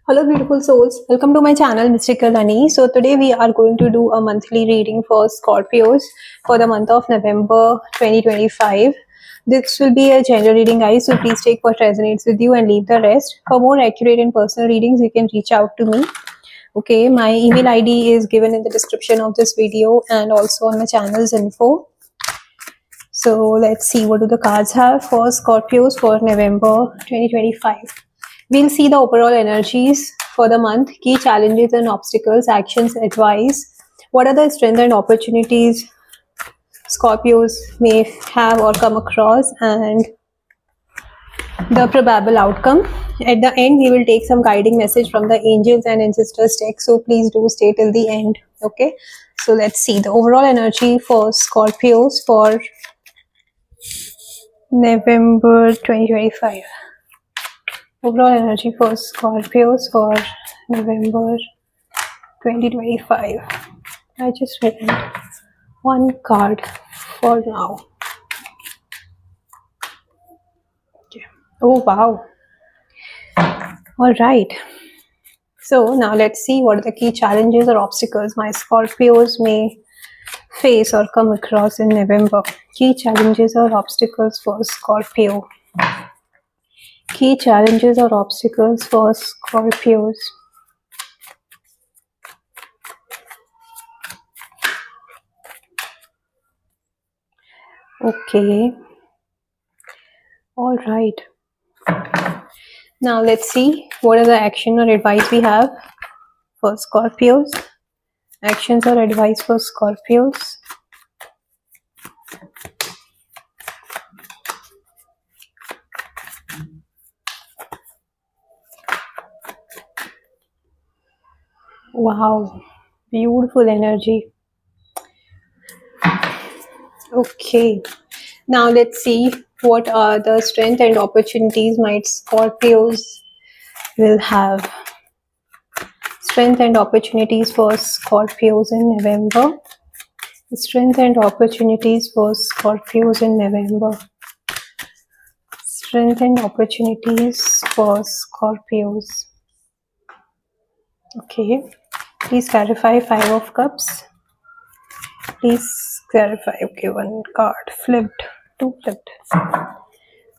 Hello, beautiful souls. Welcome to my channel, Mystical Honey. So, today we are going to do a monthly reading for Scorpios for the month of November 2025. This will be a general reading, guys. So, please take what resonates with you and leave the rest. For more accurate and personal readings, you can reach out to me. Okay, my email ID is given in the description of this video and also on my channel's info. So, let's see what do the cards have for Scorpios for November 2025. We'll see the overall energies for the month, key challenges and obstacles, actions, advice. What are the strengths and opportunities Scorpios may have or come across, and the probable outcome. At the end, we will take some guiding message from the angels and ancestors deck. So please do stay till the end. Okay. So let's see the overall energy for Scorpios for November 2025. Overall energy for Scorpios for November 2025. I just read one card for now. Okay. Oh wow. All right. So now let's see what are the key challenges or obstacles my Scorpios may face or come across in November. Key challenges or obstacles for Scorpio. Key challenges or obstacles for Scorpios. Okay. All right. Now let's see what are the action or advice we have for Scorpios. Actions or advice for Scorpios. Wow, beautiful energy. Okay, now let's see what are the strength and opportunities might Scorpios will have. Strength and opportunities for Scorpios in November. Strength and opportunities for Scorpios in November. Strength and opportunities for Scorpios. Okay, please clarify. Five of Cups. Please clarify. Okay, one card flipped, two flipped.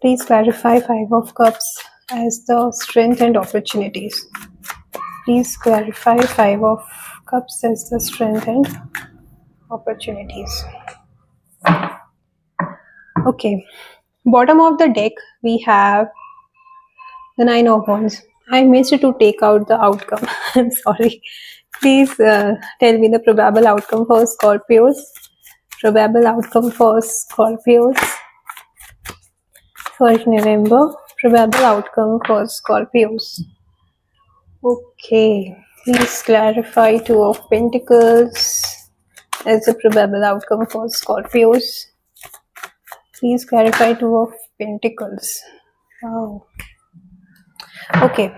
Please clarify Five of Cups as the strength and opportunities. Please clarify Five of Cups as the strength and opportunities. Okay, bottom of the deck we have the Nine of Wands. I missed to take out the outcome. I'm sorry. Please tell me the probable outcome for Scorpios. Probable outcome for Scorpios for November. Probable outcome for Scorpios. Okay. Please clarify Two of Pentacles as the probable outcome for Scorpios. Please clarify Two of Pentacles. Wow. Okay.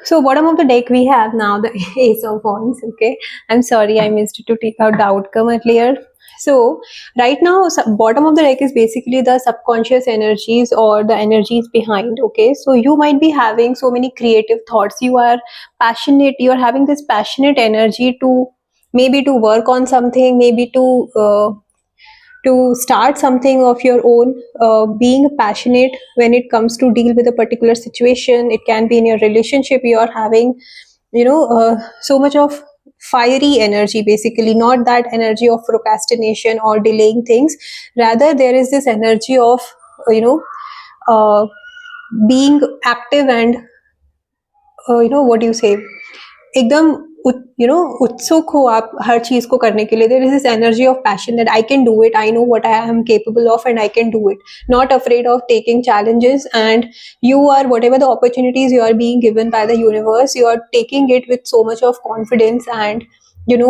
So bottom of the deck we have now the Ace of Wands. Okay, I'm sorry I missed to take out the outcome earlier. So right now bottom of the deck is basically the subconscious energies or the energies behind. Okay, so you might be having so many creative thoughts. You are passionate. You are having this passionate energy to maybe to work on something, maybe to start something of your own. Being passionate when it comes to deal with a particular situation. It can be in your relationship. You are having so much of fiery energy, basically not that energy of procrastination or delaying things. Rather there is this energy of being active and what do you say, एकदम उत्सुक हो आप हर चीज को करने के लिए. There is this energy of passion that I can do it, I know what I am capable of and I can do it, not afraid of taking challenges. And you are, whatever the opportunities you are being given by the universe, you are taking it with so much of confidence and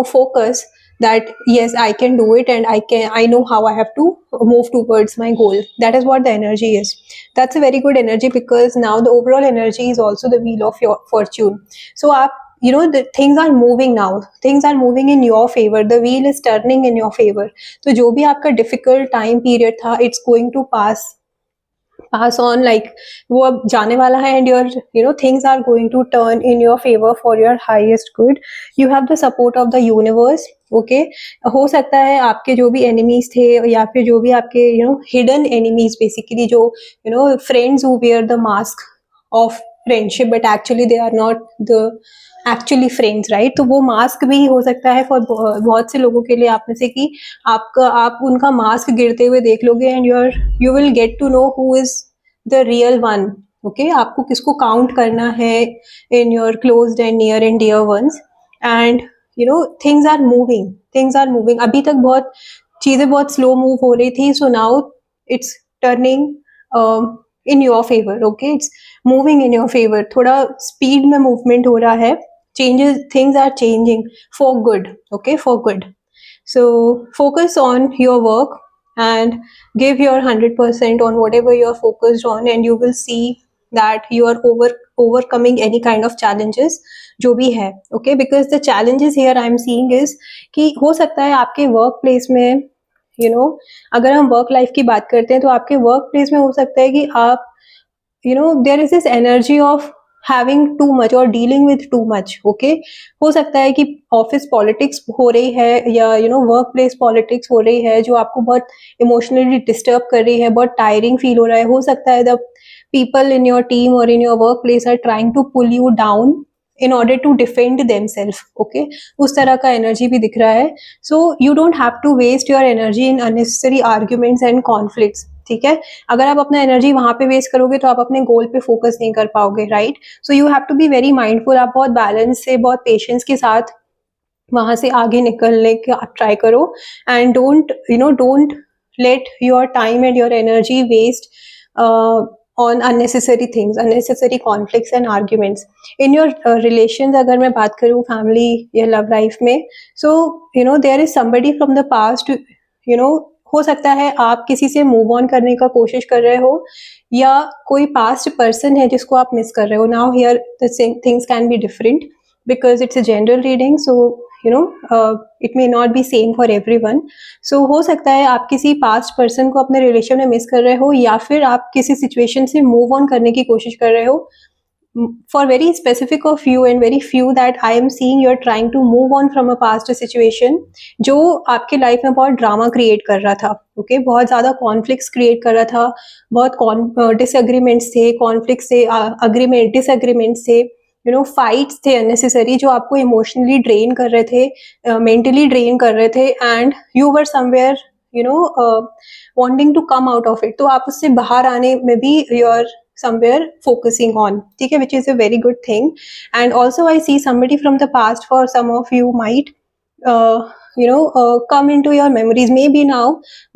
focus that yes, I can do it and I know how I have to move towards my goal. That is what the energy is. That's a very good energy because now the overall energy is also the wheel of your fortune. So aap the things are moving now. Things are moving in your favor. The wheel is turning in your favor. तो जो भी आपका difficult time period था, it's going to pass pass on, like वो अब जाने वाला है, and your things are going to turn in your favor for your highest good. You have the support of the universe. Okay, हो सकता है आपके जो भी enemies थे या फिर जो भी आपके hidden enemies, basically जो friends who wear the mask of friendship but actually they are not the actually friends, right? तो वो मास्क भी हो सकता है फॉर बहुत से लोगों के लिए आप में से कि आप उनका मास्क गिरते हुए देख लोगे, and you will get to know who is the real one. Okay, आपको किसको काउंट करना है in your closed and near and dear ones. And things are moving. अभी तक बहुत चीजें बहुत स्लो मूव हो रही थी, सो now it's turning in your favour. Okay, it's moving in your favour. थोड़ा स्पीड में मूवमेंट हो रहा है. Things are changing for good. Okay, for good. So focus on your work and give your 100% on whatever you're focused on, and you will see that you are overcoming any kind of challenges जो भी है. Okay, because the challenges here I'm seeing is कि हो सकता है आपके work place में अगर हम वर्क लाइफ की बात करते हैं तो आपके वर्क प्लेस में हो सकता है कि आप there is this energy of having too much or dealing with too much. Okay, हो सकता है कि ऑफिस पॉलिटिक्स हो रही है या वर्क प्लेस पॉलिटिक्स हो रही है जो आपको बहुत इमोशनली डिस्टर्ब कर रही है, बहुत टायरिंग फील हो रहा है. हो सकता है the people in your team और in your workplace are trying to pull you down in order to defend themselves. Okay, उस तरह का एनर्जी भी दिख रहा है. So you don't have to waste your energy in unnecessary arguments and conflicts. ठीक है, अगर आप अपना एनर्जी वहां पे वेस्ट करोगे तो आप अपने गोल पे फोकस नहीं कर पाओगे, right? So you have to be very mindful. आप बहुत बैलेंस से, बहुत पेशेंस के साथ वहां से आगे निकलने के आप ट्राई करो. And don't let your time and your energy waste on unnecessary things, unnecessary conflicts and arguments in your relations. अगर मैं बात करूँ family या love life में, so there is somebody from the past. हो सकता है आप किसी से मूव ऑन करने का कोशिश कर रहे हो या कोई पास्ट पर्सन है जिसको आप मिस कर रहे हो. Now here the things can be different because it's a general reading, so it may not be same for everyone. So हो सकता है आप किसी पास्ट पर्सन को अपने रिलेशन में मिस कर रहे हो या फिर आप किसी सिचुएशन से मूव ऑन करने की कोशिश कर रहे हो. For very specific of you and very few that I am seeing, you're trying to move on from a past situation जो आपके लाइफ में बहुत ड्रामा क्रिएट कर रहा था. ओके, बहुत ज़्यादा कॉन्फ्लिक्ट्स क्रिएट कर रहा था, बहुत डिसएग्रीमेंट्स थे, कॉन्फ्लिक्ट्स थे, अग्रीमेंट डिसएग्रीमेंट्स थे, फाइट्स थे अननेसेसरी जो आपको इमोशनली ड्रेन कर रहे थे, मेंटली ड्रेन कर रहे थे, and you were somewhere wanting to come out of it. तो आप उससे बाहर आने में भी योर somewhere focusing on, ठीक है, which is a very good thing. And also I see somebody from the past, for some of you might come into your memories. Maybe now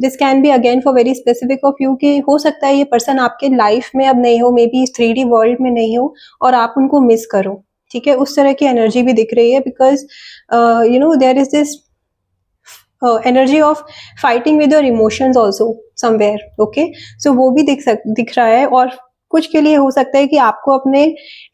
this can be again for very specific of you कि हो सकता है ये person आपके life में अब नहीं हो, मे बी इस 3D वर्ल्ड में नहीं हो और आप उनको मिस करो. ठीक है, उस तरह की एनर्जी भी दिख रही है because there is this energy of fighting with your emotions also somewhere. Okay, so वो भी दिख रहा है. और कुछ के लिए हो सकता है कि आपको अपने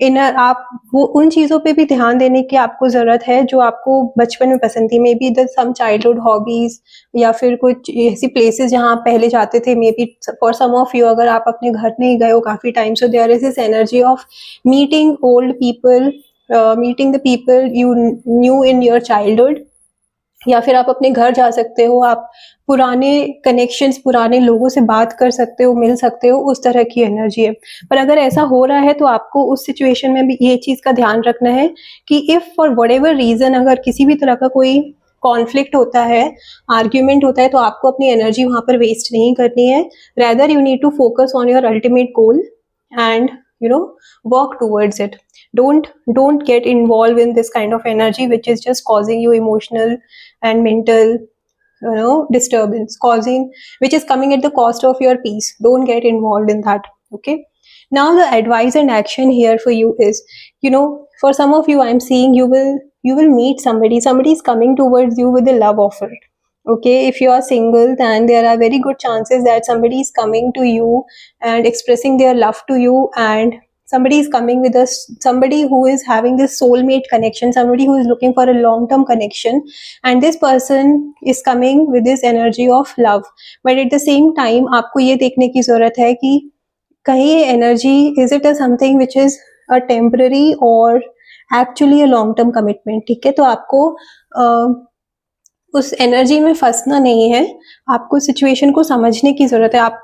इनर, आप वो उन चीज़ों पे भी ध्यान देने की आपको ज़रूरत है जो आपको बचपन में पसंद थी. Maybe the some childhood hobbies या फिर कुछ ऐसी प्लेसेस जहाँ आप पहले जाते थे. Maybe for some of you अगर आप अपने घर नहीं गए हो काफ़ी time, so there is this energy of meeting old people, meeting the people you knew in your childhood. या फिर आप अपने घर जा सकते हो, आप पुराने कनेक्शंस, पुराने लोगों से बात कर सकते हो, मिल सकते हो, उस तरह की एनर्जी है. पर अगर ऐसा हो रहा है तो आपको उस सिचुएशन में भी ये चीज़ का ध्यान रखना है कि इफ़ फॉर व्हाटएवर रीज़न अगर किसी भी तरह का कोई कॉन्फ्लिक्ट होता है, आर्ग्यूमेंट होता है, तो आपको अपनी एनर्जी वहाँ पर वेस्ट नहीं करनी है. Rather you need to focus on your ultimate goal and work towards it. Don't get involved in this kind of energy which is just causing you emotional and mental disturbance, which is coming at the cost of your peace. Don't get involved in that. Okay, now the advice and action here for you is, for some of you I'm seeing you will meet somebody is coming towards you with a love offer. Okay, if you are single, then there are very good chances that somebody is coming to you and expressing their love to you, and somebody is coming with us, somebody who is having this soulmate connection, somebody who is looking for a long-term connection, and this person is coming with this energy of love. But at the same time, आपको ये देखने की ज़रूरत है कि कहीं ये energy, is it a something which is a temporary और actually a long term commitment. ठीक है, तो आपको उस एनर्जी में फंसना नहीं है, आपको सिचुएशन को समझने की जरूरत है. आप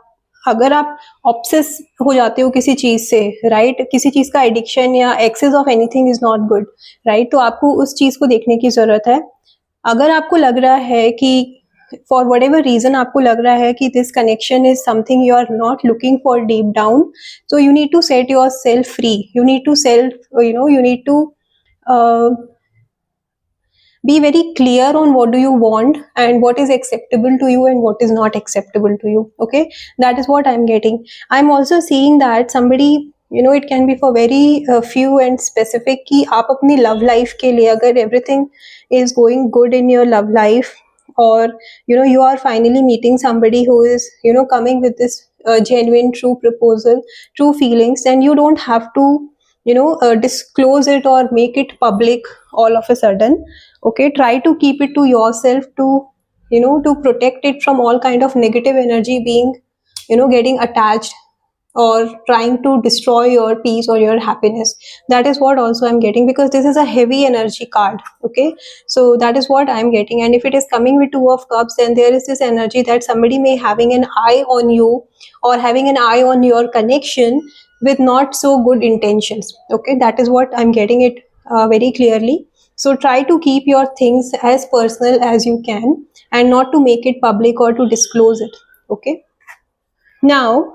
अगर आप ऑब्सेस हो जाते हो किसी चीज से, राइट, किसी चीज का एडिक्शन या excess of anything is not good, right, तो आपको उस चीज को देखने की जरूरत है. अगर आपको लग रहा है कि फॉर वट एवर रीजन आपको लग रहा है कि this connection is something you are not looking for deep down, so you need to set yourself free, you need to you need to be very clear on what do you want and what is acceptable to you and what is not acceptable to you. Okay, that is what I'm getting. I'm also seeing that somebody, it can be for very few and specific, कि आप अपनी love life के लिए अगर everything is going good in your love life, or you are finally meeting somebody who is coming with this genuine true proposal, true feelings, then you don't have to disclose it or make it public all of a sudden. Okay, try to keep it to yourself, to to protect it from all kind of negative energy being getting attached or trying to destroy your peace or your happiness. That is what also I'm getting, because this is a heavy energy card. Okay, so that is what I'm getting. And if it is coming with Two of Cups, then there is this energy that somebody may having an eye on you or having an eye on your connection with not so good intentions. Okay, that is what I'm getting it very clearly. So try to keep your things as personal as you can and not to make it public or to disclose it. Okay, now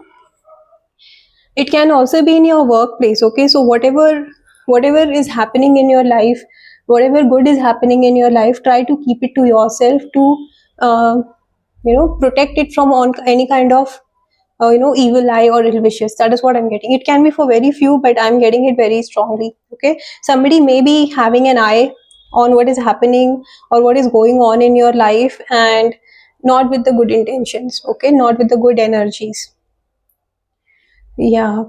it can also be in your workplace. Okay, so whatever is happening in your life, whatever good is happening in your life, try to keep it to yourself, to uh, protect it from any kind of evil eye or ill wishes. That is what I'm getting. It can be for very few, but I'm getting it very strongly. Okay, somebody may be having an eye on what is happening or what is going on in your life, and not with the good intentions. Okay, not with the good energies. Yeah.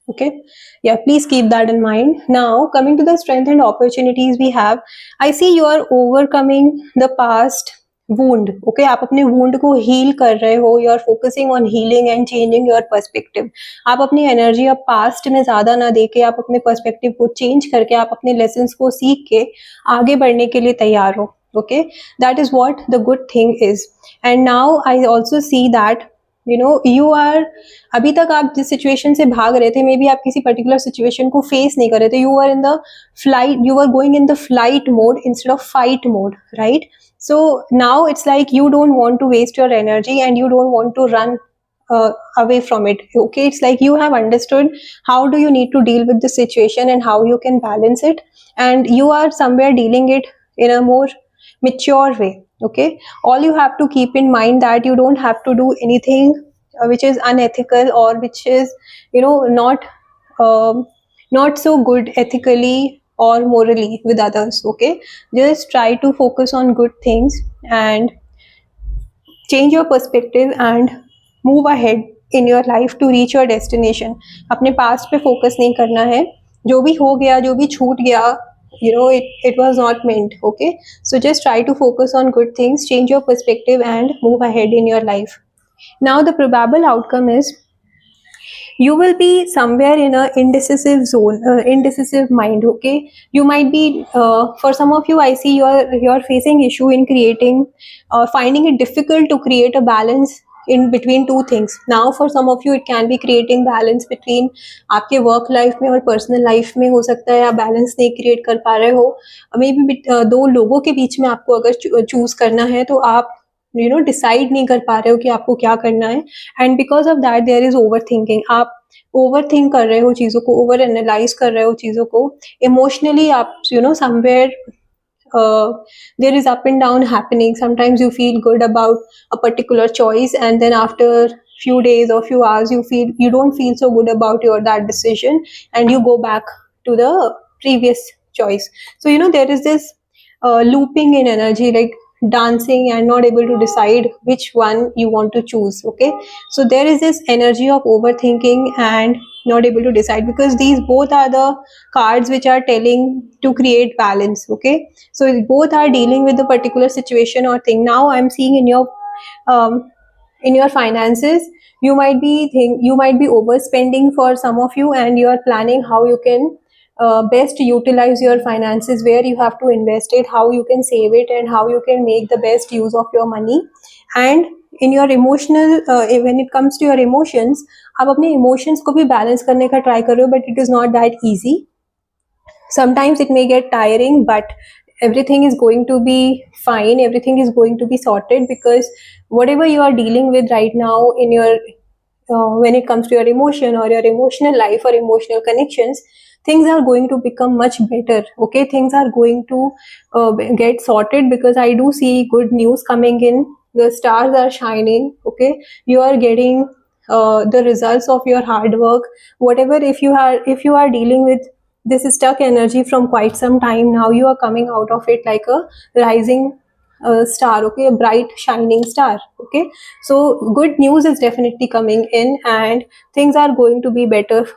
Okay, yeah, please keep that in mind. Now coming to the strength and opportunities we have, I see you are overcoming the past wound. Okay, आप अपने wound को heal कर रहे हो, you are focusing on healing and changing your perspective. आप अपनी energy अब past में ज़्यादा ना देके, आप अपने perspective को change करके, आप अपने lessons को सीख के आगे बढ़ने के लिए तैयार हो. Okay, that is what the good thing is. And now I also see that you are, अभी तक आप जिस सिचुएशन से भाग रहे थे, मे बी आप किसी पर्टिकुलर सिचुएशन को फेस नहीं कर रहे थे, you are in the flight, you are going in the flight mode instead of fight mode, right. So now it's like you don't want to waste your energy and you don't want to run away from it. Okay, it's like you have understood how do you need to deal with the situation and how you can balance it, and you are somewhere dealing it in a more mature way. Okay, all you have to keep in mind that you don't have to do anything which is unethical or which is not so good ethically or morally with others. Okay, just try to focus on good things and change your perspective and move ahead in your life to reach your destination. अपने past पे focus नहीं करना है, जो भी हो गया, जो भी छूट गया, it was not meant. Okay, so just try to focus on good things, change your perspective and move ahead in your life. Now the probable outcome is you will be somewhere in a indecisive zone, indecisive mind. Okay, you might be for some of you, I see you're facing issue in creating, finding it difficult to create a balance in between two things. Now for some of you it can be creating balance between आपके work life में और personal life में. हो सकता है आप balance नहीं create कर पा रहे हो, मे बी दो लोगों के बीच में आपको अगर choose करना है तो आप डिसाइड नहीं कर पा रहे हो कि आपको क्या करना है, and because of that there is overthinking. आप ओवर थिंक कर रहे हो चीज़ों को, ओवर एनालाइज कर रहे हो चीज़ों को, इमोशनली आप somewhere there is up and down happening. Sometimes you feel good about a particular choice and then after few days or few hours you don't feel so good about that decision and you go back to the previous choice. So there is this looping in energy, like dancing and not able to decide which one you want to choose. Okay, so there is this energy of overthinking and not able to decide, because these both are the cards which are telling to create balance. Okay, so both are dealing with a particular situation or thing. Now I'm seeing in your in your finances, you might be overspending for some of you, and you are planning how you can best utilize your finances, where you have to invest it, how you can save it, and how you can make the best use of your money. And in your emotional when it comes to your emotions, आप अपने emotions को भी balance करने का try कर रहे हो, but it is not that easy. Sometimes it may get tiring, but everything is going to be fine, everything is going to be sorted, because whatever you are dealing with right now in your when it comes to your emotion or your emotional life or emotional connections, things are going to become much better. Okay, things are going to get sorted, because I do see good news coming in. The stars are shining. Okay, you are getting the results of your hard work. Whatever, if you are dealing with this stuck energy from quite some time now, you are coming out of it like a rising star. Okay, a bright shining star. Okay, so good news is definitely coming in, and things are going to be better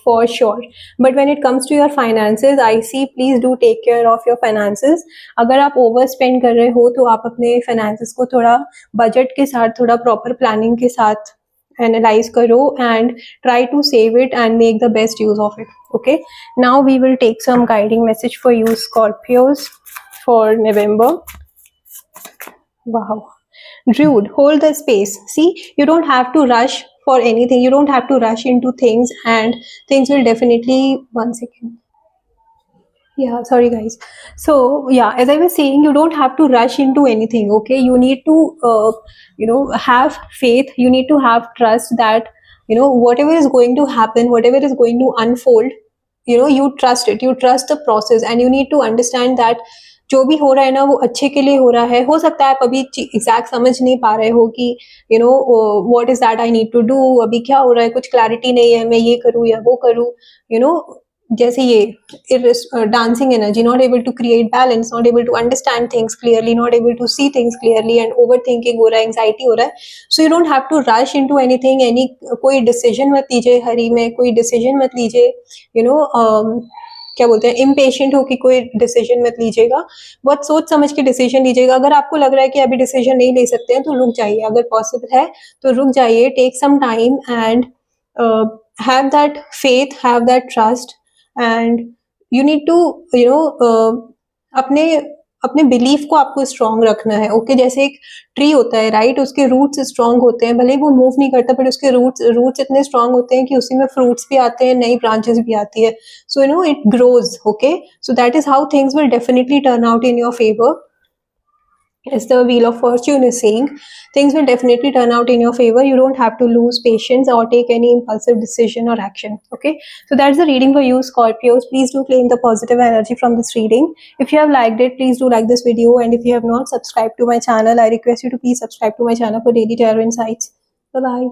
for sure. But when it comes to your finances, I see, please do take care of your finances. अगर आप overspend कर रहे हो, तो आप अपने finances को थोड़ा budget के साथ, थोड़ा proper planning के साथ analyze karo and try to save it and make the best use of it. Okay, now we will take some guiding message for you Scorpios for November. Wow, Druid, hold the space. See, you don't have to rush for anything, you don't have to rush into things, and things will definitely, one second, yeah, sorry guys. So yeah, as I was saying, you don't have to rush into anything. Okay, you need to have faith, you need to have trust that whatever is going to happen, whatever is going to unfold, you trust it, you trust the process, and you need to understand that जो भी हो रहा है ना, वो अच्छे के लिए हो रहा है. हो सकता है आप अभी एग्जैक्ट समझ नहीं पा रहे हो कि what is that I need to do, अभी क्या हो रहा है, कुछ क्लैरिटी नहीं है, मैं ये करूँ या वो करूँ. जैसे ये dancing energy, not able to create balance, not able to understand things clearly, not able to see things clearly, and overthinking हो रहा है, anxiety हो रहा है. So you don't have to rush into anything. कोई decision मत लीजिए हरी में, कोई decision मत लीजिए, क्या बोलते हैं, impatient हो कि कोई decision मत लीजिएगा. बहुत सोच समझ के decision लीजिएगा. अगर आपको लग रहा है कि अभी decision नहीं ले सकते हैं, तो रुक जाइए. अगर possible है तो रुक जाइए, take some time and have that faith, have that trust, and you need to अपने अपने बिलीफ को आपको स्ट्रांग रखना है. ओके, जैसे एक ट्री होता है, राइट, उसके रूट्स स्ट्रांग होते हैं, भले ही वो मूव नहीं करता, बट उसके रूट्स इतने स्ट्रांग होते हैं कि उसी में फ्रूट्स भी आते हैं, नई ब्रांचेस भी आती है. So it grows. Okay, so that is how things will definitely turn out in your favour. As the Wheel of Fortune is saying, things will definitely turn out in your favor. You don't have to lose patience or take any impulsive decision or action. Okay, so that's the reading for you Scorpios. Please do claim the positive energy from this reading. If you have liked it, please do like this video, and if you have not subscribed to my channel, I request you to please subscribe to my channel for daily tarot insights. Bye bye.